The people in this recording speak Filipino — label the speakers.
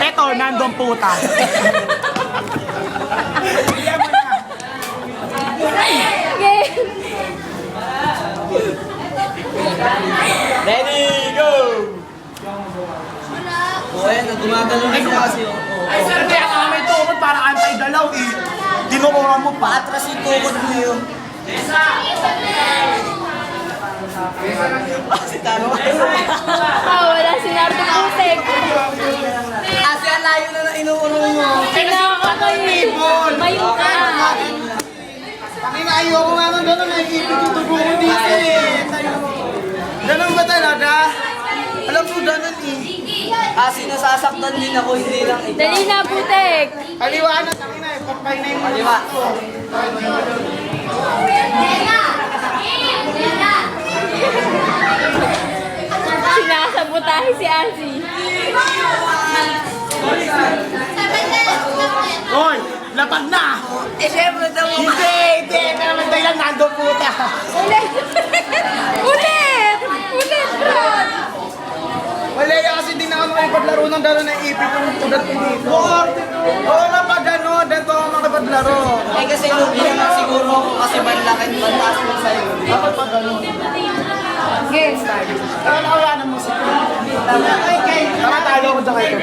Speaker 1: Eto, nandun puta. Iyan mo na.
Speaker 2: Ready, go! O, ayan, gumagano na siya kasi.
Speaker 1: Ay, sir, kaya ka may tukod para anti-galaw eh. Tinukuran mo pa.
Speaker 2: Paatras yung tukod mo yun. Si Taro.
Speaker 3: Wala si Nardo Putek.
Speaker 2: Kasi ang layo na na inuurong mo.
Speaker 3: Kailangan ko yun. Mayo ka.
Speaker 1: Kami na ayoko nga nang gano'n, nakikipit yung tubo ko dito eh. Ganun ba talaga? Alam mo ganun eh.
Speaker 2: Kasi nasasaktan din ako, hindi lang ikaw.
Speaker 3: Dali na, Putek.
Speaker 1: Paliwanag kami na eh, pagpay na yung
Speaker 2: Paliwa.
Speaker 3: Sinasabotahe si Asi.
Speaker 1: Hoy, lapag na!
Speaker 2: Eh, syempre daw mo.
Speaker 1: Hindi, hindi. May naman dahilan nandun puta.
Speaker 3: Ulit! Ulit! Ulit, Brad!
Speaker 1: Wala yan kasi di na ako makipaglaro ng gano'n na ipit yung tugat ko dito. Oo na pag gano'n, dito ako makipaglaro.
Speaker 2: Eh, kasi lugi naman siguro ako kasi banlakan, bantas mo sa'yo.
Speaker 1: Dapat pag gano'n.
Speaker 3: Game start.
Speaker 1: Tara, nakawanan mo siya. Tara, talo ko dyan kayo.